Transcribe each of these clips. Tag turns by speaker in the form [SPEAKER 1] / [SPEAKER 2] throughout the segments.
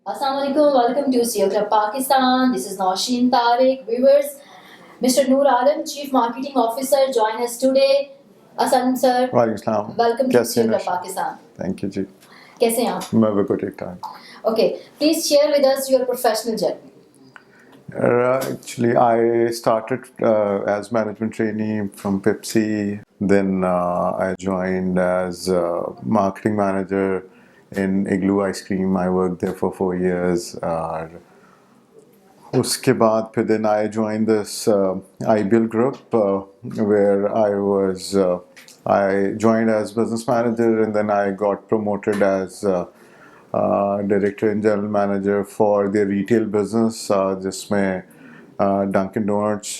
[SPEAKER 1] Assalamualaikum, welcome to CEO Club Pakistan. This is Nausheen Tariq. Viewers, Mr. Noor Alam, Chief Marketing Officer, join us today. Asan sir,
[SPEAKER 2] वालेकुम
[SPEAKER 1] welcome to
[SPEAKER 2] कैसे
[SPEAKER 1] CEO
[SPEAKER 2] हैं
[SPEAKER 1] Club Pakistan.
[SPEAKER 2] Thank you जी
[SPEAKER 1] कैसे हैं आप?
[SPEAKER 2] मैं बिल्कुल ठीक ठाक
[SPEAKER 1] Okay, please share with us your professional journey.
[SPEAKER 2] Actually, I started as management trainee from Pepsi. Then I joined as marketing manager in Igloo Ice Cream. I worked there for 4 years. उसके बाद फिर then I joined this IBL group where I joined as business manager, and then I got promoted as director and general manager for the retail business जिसमें Dunkin' Donuts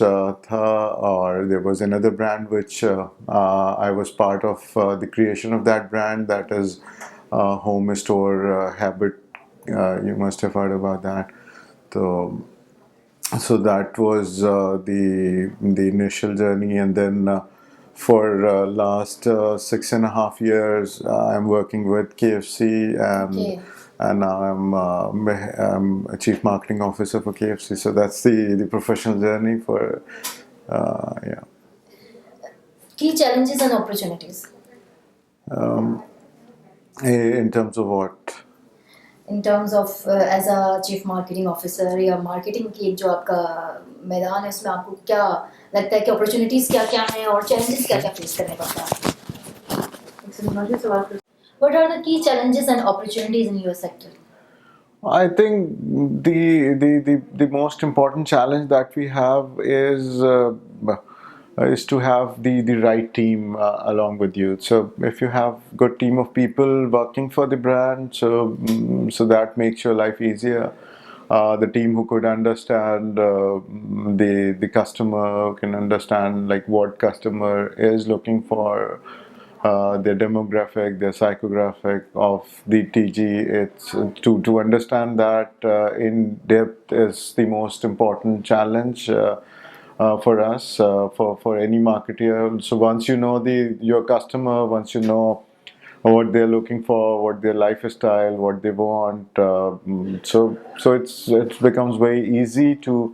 [SPEAKER 2] था, or there was another brand which I was part of the creation of that brand, that is Home Store Habit. You must have heard about that. So that was the initial journey, and then for last 6.5 years I'm working with KFC,
[SPEAKER 1] Okay.
[SPEAKER 2] and now I'm a chief marketing officer for KFC. So that's the professional journey for yeah.
[SPEAKER 1] Key challenges and opportunities.
[SPEAKER 2] In terms of what?
[SPEAKER 1] In terms of as a chief marketing officer या marketing की एक जो आपका मैदान है उसमें आपको क्या लगता है कि opportunities क्या क्या हैं और challenges क्या क्या face करने पड़ता है? What are the key challenges and opportunities in your sector?
[SPEAKER 2] I think the most important challenge that we have is to have the right team along with you. So if you have good team of people working for the brand, so that makes your life easier. The team who could understand the customer, can understand like what customer is looking for, their demographic, their psychographic of the TG. It's to understand that in depth is the most important challenge for us, for any marketer. So once you know your customer, once you know what they're looking for, what their lifestyle, what they want, so it becomes very easy to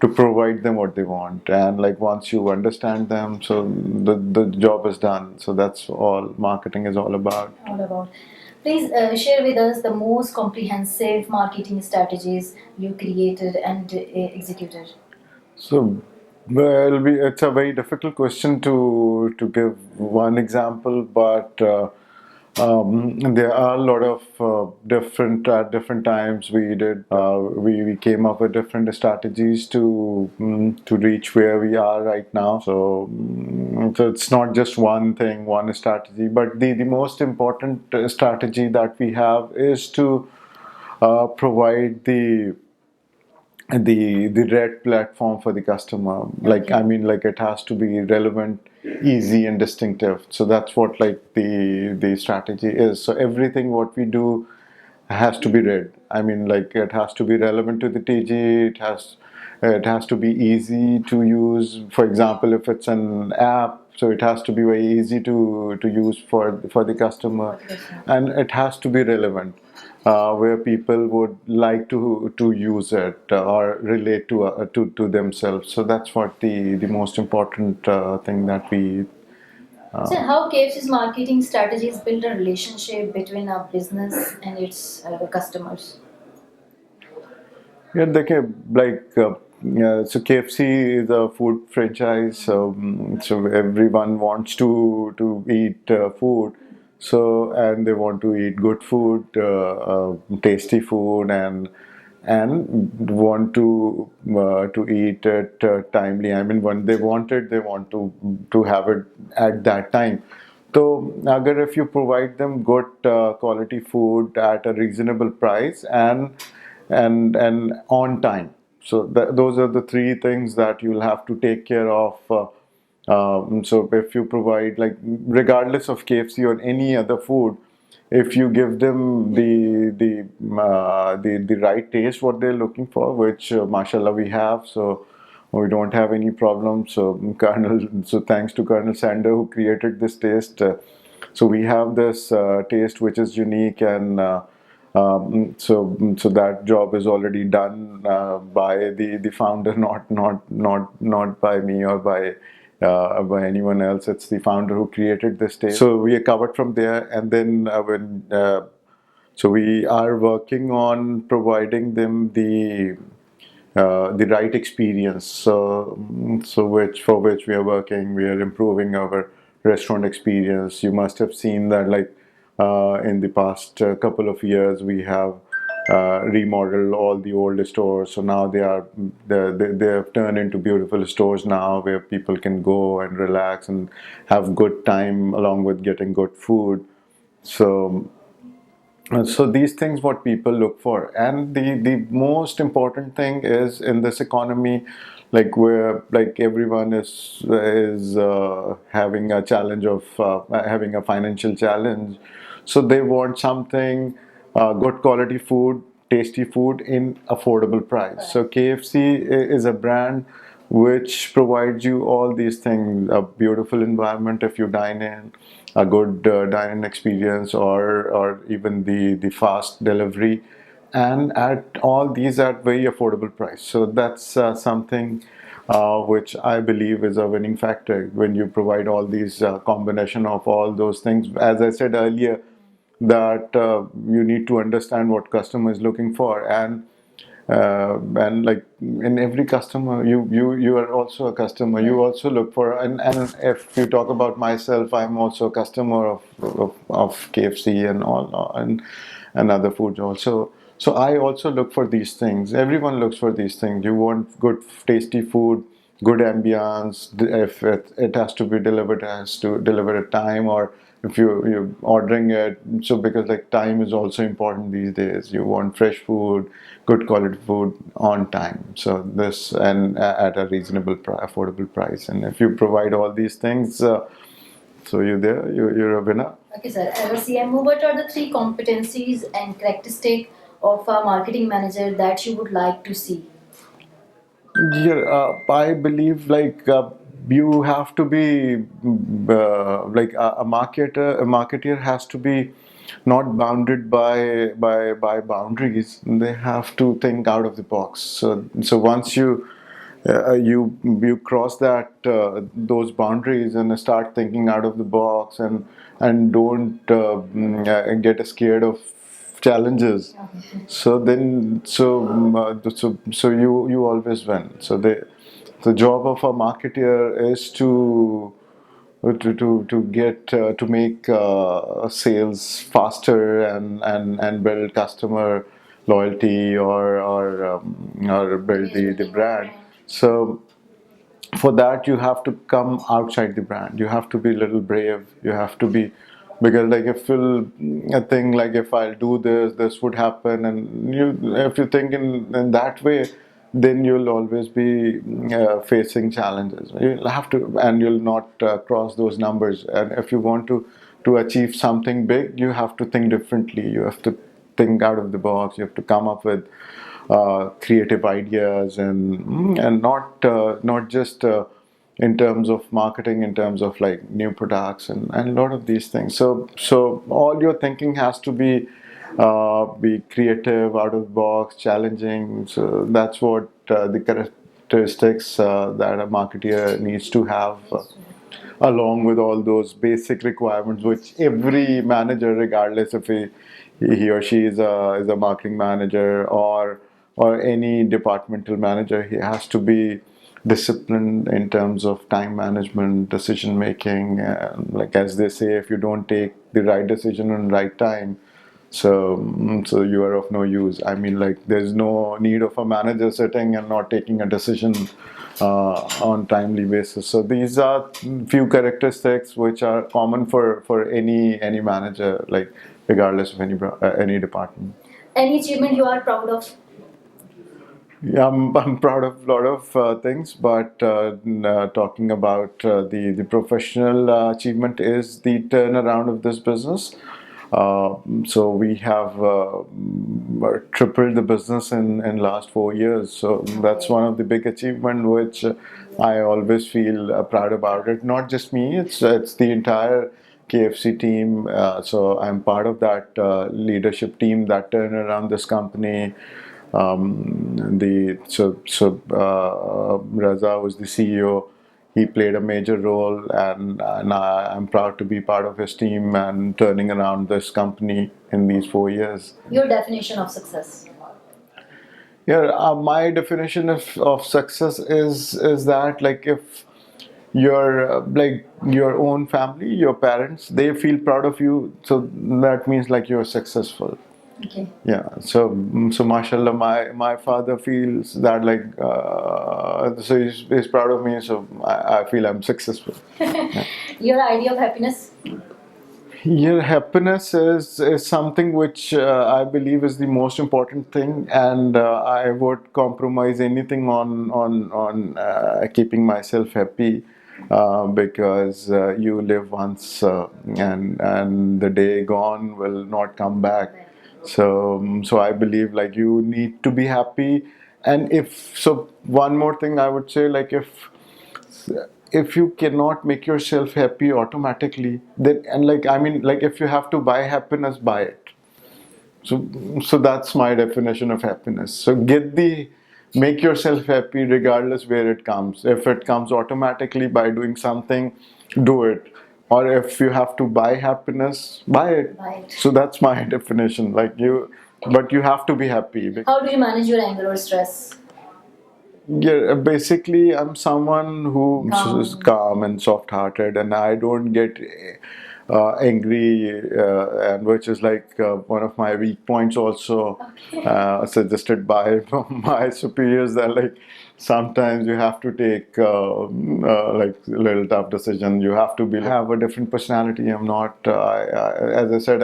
[SPEAKER 2] provide them what they want. And like once you understand them, so the job is done. So that's all marketing is all about.
[SPEAKER 1] All about. Please share with us the most comprehensive marketing strategies you created and executed.
[SPEAKER 2] So well, it's a very difficult question to give one example, but there are a lot of different at different times we came up with different strategies to reach where we are right now. So it's not just one thing, one strategy, but the most important strategy that we have is to provide the right platform for the customer. Like I mean, like it has to be relevant, easy, and distinctive. So that's what like the strategy is. So everything what we do has to be read. I mean, like it has to be relevant to the TG. It has to be easy to use. For example, if it's an app, so it has to be very easy to use for the customer, and it has to be relevant, where people would like to use it or relate to themselves. So that's what the most important thing that we.
[SPEAKER 1] So, how KFC's marketing strategies build a relationship between a business and its customers?
[SPEAKER 2] Yeah, so KFC is a food franchise. So everyone wants to eat food. So and they want to eat good food, tasty food, and want to eat it timely. I mean, when they want it, they want to have it at that time. So, agar if you provide them good quality food at a reasonable price and on time, so those are the three things that you'll have to take care of. So if you provide, like, regardless of KFC or any other food, if you give them the right taste what they're looking for, which mashallah we have, so we don't have any problems. So thanks to Colonel Sander who created this taste. So we have this taste which is unique, and So that job is already done by the founder, not by me or by anyone else. It's the founder who created this stage. So we are covered from there, and then when so we are working on providing them the right experience. So which for which we are working, we are improving our restaurant experience. You must have seen that, like in the past couple of years, we have remodeled all the old stores. So now they have turned into beautiful stores now, where people can go and relax and have good time along with getting good food. So so these things what people look for, and the most important thing is in this economy, like where like everyone is having a challenge of having a financial challenge, so they want something good quality food, tasty food in affordable price. So KFC is a brand which provides you all these things: a beautiful environment if you dine in, a good dining experience, or even the fast delivery, and at all these at very affordable price. So that's something which I believe is a winning factor when you provide all these combination of all those things. As I said earlier, that you need to understand what customer is looking for, and like in every customer, you are also a customer. You also look for, and if you talk about myself, I'm also a customer of KFC and all, and other foods also. So I also look for these things. Everyone looks for these things. You want good tasty food, good ambience. If it has to be delivered, it has to deliver at time, or if you're ordering it. So because like time is also important these days. You want fresh food, good quality food on time. So this, and at a reasonable affordable price. And if you provide all these things, so you're a winner.
[SPEAKER 1] Okay, sir. As a CMO, what are the three competencies and characteristics of a marketing manager that you would like to see?
[SPEAKER 2] Yeah, I believe like you have to be like a marketer. A marketer has to be not bounded by boundaries. They have to think out of the box. So once you cross that those boundaries and start thinking out of the box, and don't get scared of challenges, so then so you always win. So the job of a marketer is to get to make sales faster, and build customer loyalty, or build the brand. So for that you have to come outside the brand. You have to be a little brave. You have to be, because like if you'll think like, if I'll do this would happen, and if you think in that way, then you'll always be facing challenges. You'll have to, and you'll not cross those numbers. And if you want to achieve something big, you have to think differently. You have to think out of the box. You have to come up with creative ideas, and not just in terms of marketing, in terms of like new products, and a lot of these things. So all your thinking has to be creative, out of the box, challenging. So that's what the characteristics that a marketer needs to have, along with all those basic requirements which every manager, regardless if he or she is a marketing manager, or any departmental manager, he has to be disciplined in terms of time management, decision making. Like as they say, if you don't take the right decision on right time, so you are of no use. I mean, like there's no need of a manager sitting and not taking a decision on timely basis. So these are few characteristics which are common for any manager, like regardless of any department.
[SPEAKER 1] Any achievement you are proud of?
[SPEAKER 2] Yeah, I'm proud of a lot of things, but talking about the professional achievement is the turnaround of this business. So we have tripled the business in last 4 years. So that's one of the big achievement which I always feel proud about it. Not just me; it's the entire KFC team. So I'm part of that leadership team that turned around this company. Raza was the CEO. He played a major role, and I'm proud to be part of his team and turning around this company in these 4 years.
[SPEAKER 1] Your definition of success.
[SPEAKER 2] Yeah, my definition of success is that, like, if your like your own family, your parents, they feel proud of you, so that means like you're successful.
[SPEAKER 1] Okay.
[SPEAKER 2] Yeah, so mashallah, my father feels that, like, so he's proud of me, so I feel I'm successful.
[SPEAKER 1] Your idea of happiness.
[SPEAKER 2] Yeah, happiness is something which I believe is the most important thing, and I would compromise anything on keeping myself happy, because you live once, and the day gone will not come back. So I believe, like, you need to be happy, and if so, one more thing I would say, like, if you cannot make yourself happy automatically, then, and, like, I mean, like, if you have to buy happiness, buy it. So that's my definition of happiness. So make yourself happy regardless where it comes. If it comes automatically by doing something, do it. Or if you have to buy happiness, buy it.
[SPEAKER 1] Buy it.
[SPEAKER 2] So that's my definition. But you have to be happy.
[SPEAKER 1] How do you manage your anger or stress?
[SPEAKER 2] Yeah, basically, I'm someone who is
[SPEAKER 1] Calm.
[SPEAKER 2] calm and soft-hearted, and I don't get angry, and which is like one of my weak points, also
[SPEAKER 1] Okay.
[SPEAKER 2] suggested by my superiors, that, like, sometimes you have to take like little tough decision. You have to have a different personality. I'm not. As I said,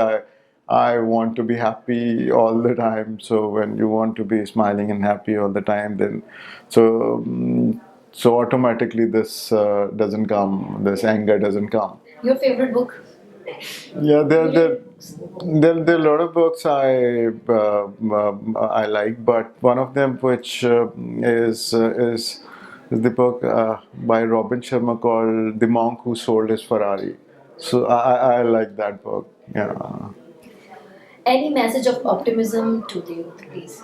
[SPEAKER 2] I want to be happy all the time. So when you want to be smiling and happy all the time, then so automatically this doesn't come. This anger doesn't come.
[SPEAKER 1] Your favorite book?
[SPEAKER 2] Yeah, there are a lot of books I like, but one of them which is the book by Robin Sharma called "The Monk Who Sold His Ferrari." So I like that book. Yeah.
[SPEAKER 1] Any message of optimism to the youth, please?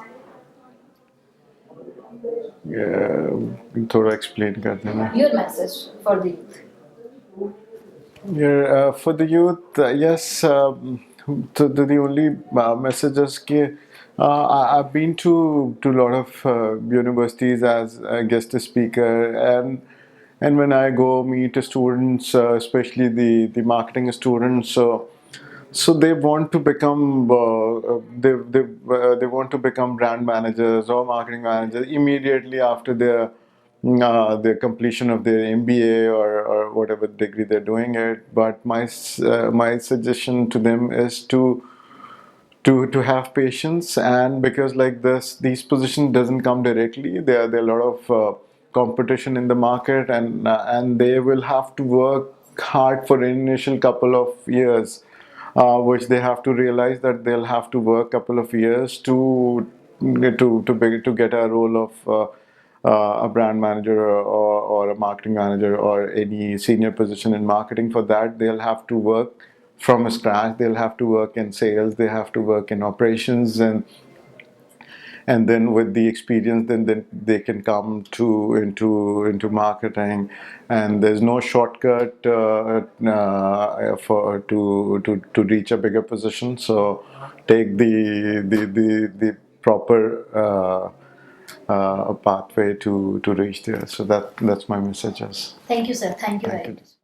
[SPEAKER 2] थोड़ा explain कर देना.
[SPEAKER 1] Your message for the youth.
[SPEAKER 2] Yeah, for the youth, yes. The only message is that I've been to a lot of universities as a guest speaker, and when I go meet students, especially the marketing students, so they want to become they want to become brand managers or marketing managers immediately after their completion of their MBA, or whatever degree they're doing it. But my suggestion to them is to have patience, and because, like, these positions doesn't come directly. There are a lot of competition in the market, and they will have to work hard for an initial couple of years, which they have to realize that they'll have to work a couple of years to get a role of a brand manager, or a marketing manager, or any senior position in marketing. For that, they'll have to work from scratch. They'll have to work in sales. They have to work in operations, and then with the experience, then they can come into marketing. And there's no shortcut for to reach a bigger position. So take the proper pathway to reach there. So that's my messages.
[SPEAKER 1] Thank you, sir. Thank you
[SPEAKER 2] Thank
[SPEAKER 1] very
[SPEAKER 2] you.
[SPEAKER 1] much.